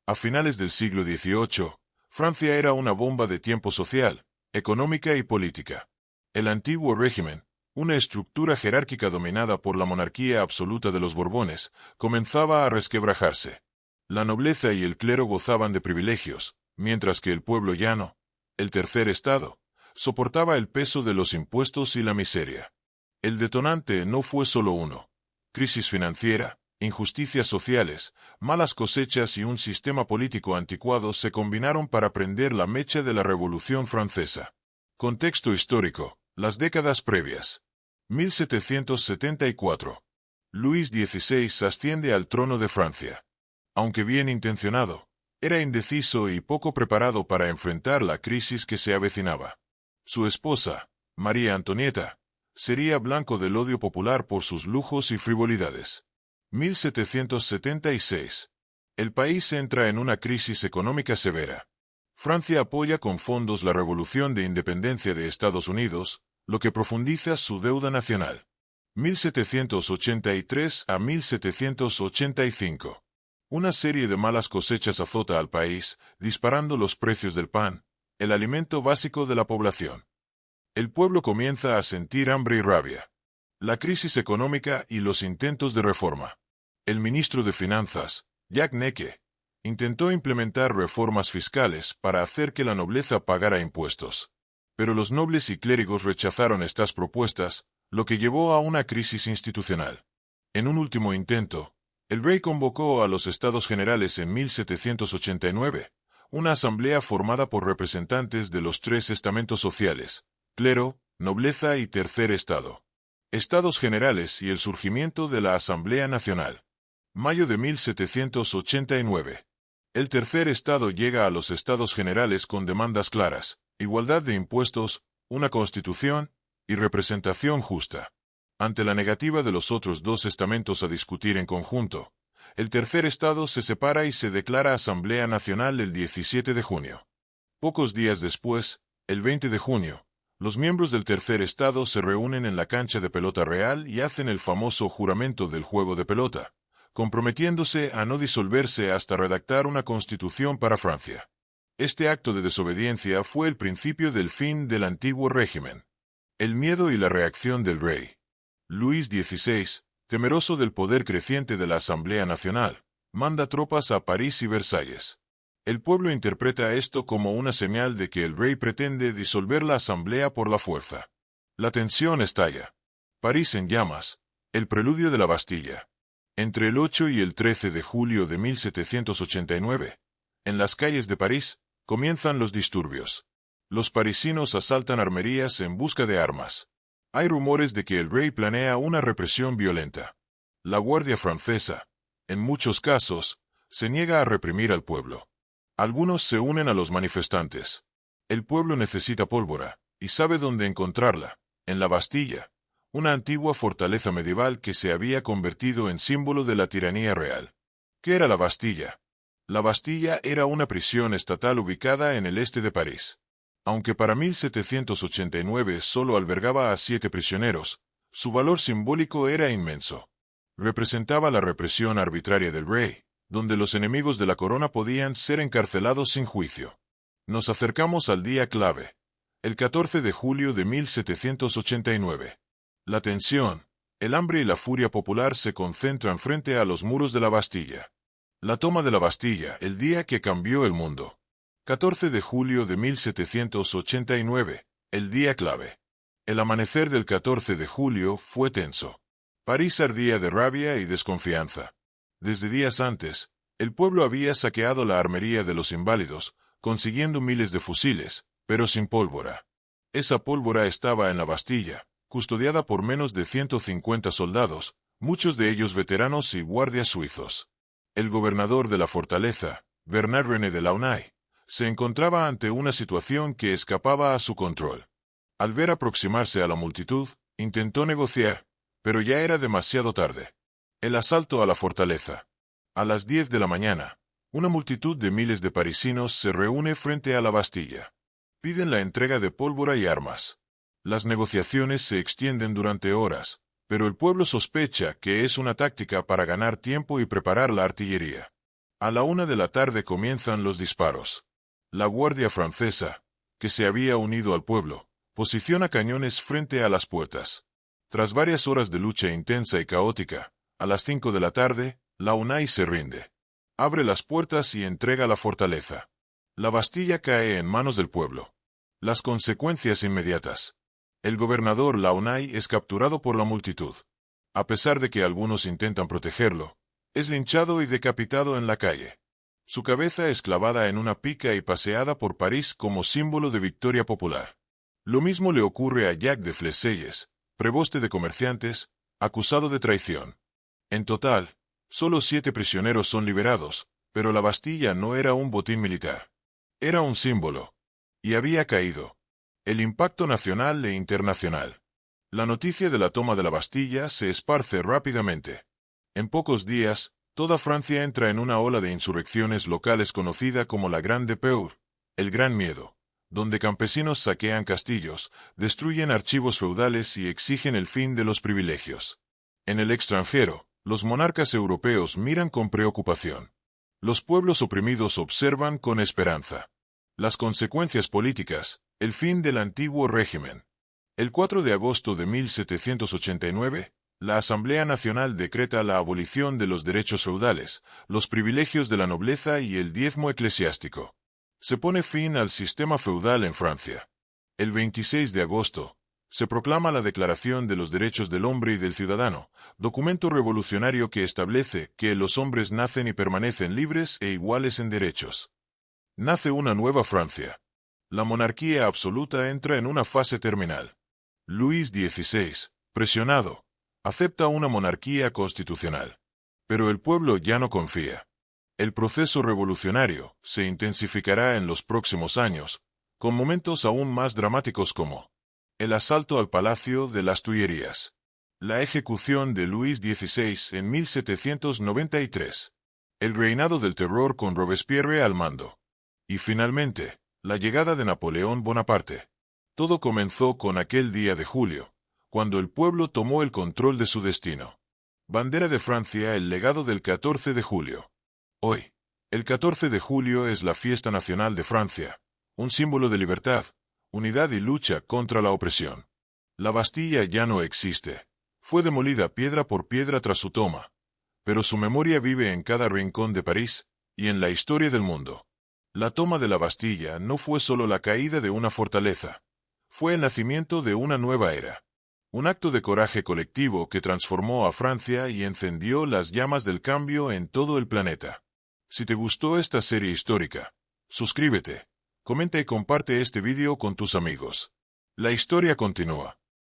A finales del siglo XVIII, Francia era una bomba de tiempo social, económica y política. El antiguo régimen, una estructura jerárquica dominada por la monarquía absoluta de los Borbones, comenzaba a resquebrajarse. La nobleza y el clero gozaban de privilegios, mientras que el pueblo llano, el tercer estado, soportaba el peso de los impuestos y la miseria. El detonante no fue solo uno: crisis financiera, injusticias sociales, malas cosechas y un sistema político anticuado se combinaron para prender la mecha de la Revolución Francesa. Contexto histórico: las décadas previas. 1774. Luis XVI asciende al trono de Francia. Aunque bien intencionado, era indeciso y poco preparado para enfrentar la crisis que se avecinaba. Su esposa, María Antonieta, sería blanco del odio popular por sus lujos y frivolidades. 1776. El país entra en una crisis económica severa. Francia apoya con fondos la Revolución de Independencia de Estados Unidos, lo que profundiza su deuda nacional. 1783 a 1785. Una serie de malas cosechas azota al país, disparando los precios del pan, el alimento básico de la población. El pueblo comienza a sentir hambre y rabia. La crisis económica y los intentos de reforma. El ministro de Finanzas, Jacques Necker, intentó implementar reformas fiscales para hacer que la nobleza pagara impuestos. Pero los nobles y clérigos rechazaron estas propuestas, lo que llevó a una crisis institucional. En un último intento, el rey convocó a los Estados Generales en 1789, una asamblea formada por representantes de los tres estamentos sociales: clero, nobleza y tercer estado. Estados Generales y el surgimiento de la Asamblea Nacional. Mayo de 1789. El tercer estado llega a los Estados Generales con demandas claras: igualdad de impuestos, una constitución y representación justa. Ante la negativa de los otros dos estamentos a discutir en conjunto, el tercer estado se separa y se declara Asamblea Nacional el 17 de junio. Pocos días después, el 20 de junio, los miembros del tercer estado se reúnen en la cancha de pelota real y hacen el famoso juramento del juego de pelota, comprometiéndose a no disolverse hasta redactar una constitución para Francia. Este acto de desobediencia fue el principio del fin del antiguo régimen. El miedo y la reacción del rey. Luis XVI, temeroso del poder creciente de la Asamblea Nacional, manda tropas a París y Versalles. El pueblo interpreta esto como una señal de que el rey pretende disolver la Asamblea por la fuerza. La tensión estalla. París en llamas, el preludio de la Bastilla. Entre el 8 y el 13 de julio de 1789, en las calles de París, comienzan los disturbios. Los parisinos asaltan armerías en busca de armas. Hay rumores de que el rey planea una represión violenta. La Guardia Francesa, en muchos casos, se niega a reprimir al pueblo. Algunos se unen a los manifestantes. El pueblo necesita pólvora, y sabe dónde encontrarla: en la Bastilla, una antigua fortaleza medieval que se había convertido en símbolo de la tiranía real. ¿Qué era la Bastilla? La Bastilla era una prisión estatal ubicada en el este de París. Aunque para 1789 solo albergaba a 7 prisioneros, su valor simbólico era inmenso. Representaba la represión arbitraria del rey, donde los enemigos de la corona podían ser encarcelados sin juicio. Nos acercamos al día clave, el 14 de julio de 1789. La tensión, el hambre y la furia popular se concentran frente a los muros de la Bastilla. La toma de la Bastilla, el día que cambió el mundo. 14 de julio de 1789, el día clave. El amanecer del 14 de julio fue tenso. París ardía de rabia y desconfianza. Desde días antes, el pueblo había saqueado la armería de los Inválidos, consiguiendo miles de fusiles, pero sin pólvora. Esa pólvora estaba en la Bastilla, custodiada por menos de 150 soldados, muchos de ellos veteranos y guardias suizos. El gobernador de la fortaleza, Bernard René de Launay, se encontraba ante una situación que escapaba a su control. Al ver aproximarse a la multitud, intentó negociar, pero ya era demasiado tarde. El asalto a la fortaleza. A las 10 de la mañana, una multitud de miles de parisinos se reúne frente a la Bastilla. Piden la entrega de pólvora y armas. Las negociaciones se extienden durante horas, pero el pueblo sospecha que es una táctica para ganar tiempo y preparar la artillería. A la 1 de la tarde comienzan los disparos. La Guardia Francesa, que se había unido al pueblo, posiciona cañones frente a las puertas. Tras varias horas de lucha intensa y caótica, a las 5 de la tarde, la UNAI se rinde. Abre las puertas y entrega la fortaleza. La Bastilla cae en manos del pueblo. Las consecuencias inmediatas. El gobernador Launay es capturado por la multitud. A pesar de que algunos intentan protegerlo, es linchado y decapitado en la calle. Su cabeza es clavada en una pica y paseada por París como símbolo de victoria popular. Lo mismo le ocurre a Jacques de Flesselles, preboste de comerciantes, acusado de traición. En total, solo 7 prisioneros son liberados, pero la Bastilla no era un botín militar. Era un símbolo. Y había caído. El impacto nacional e internacional. La noticia de la toma de la Bastilla se esparce rápidamente. En pocos días, toda Francia entra en una ola de insurrecciones locales conocida como la Grande Peur, el Gran Miedo, donde campesinos saquean castillos, destruyen archivos feudales y exigen el fin de los privilegios. En el extranjero, los monarcas europeos miran con preocupación. Los pueblos oprimidos observan con esperanza. Las consecuencias políticas, el fin del antiguo régimen. El 4 de agosto de 1789, la Asamblea Nacional decreta la abolición de los derechos feudales, los privilegios de la nobleza y el diezmo eclesiástico. Se pone fin al sistema feudal en Francia. El 26 de agosto, se proclama la Declaración de los Derechos del Hombre y del Ciudadano, documento revolucionario que establece que los hombres nacen y permanecen libres e iguales en derechos. Nace una nueva Francia. La monarquía absoluta entra en una fase terminal. Luis XVI, presionado, acepta una monarquía constitucional. Pero el pueblo ya no confía. El proceso revolucionario se intensificará en los próximos años, con momentos aún más dramáticos como el asalto al Palacio de las Tuileries, la ejecución de Luis XVI en 1793, el reinado del terror con Robespierre al mando, y finalmente, la llegada de Napoleón Bonaparte. Todo comenzó con aquel día de julio, cuando el pueblo tomó el control de su destino. Bandera de Francia, el legado del 14 de julio. Hoy, el 14 de julio es la fiesta nacional de Francia, un símbolo de libertad, unidad y lucha contra la opresión. La Bastilla ya no existe. Fue demolida piedra por piedra tras su toma. Pero su memoria vive en cada rincón de París y en la historia del mundo. La toma de la Bastilla no fue solo la caída de una fortaleza. Fue el nacimiento de una nueva era. Un acto de coraje colectivo que transformó a Francia y encendió las llamas del cambio en todo el planeta. Si te gustó esta serie histórica, suscríbete, comenta y comparte este vídeo con tus amigos. La historia continúa.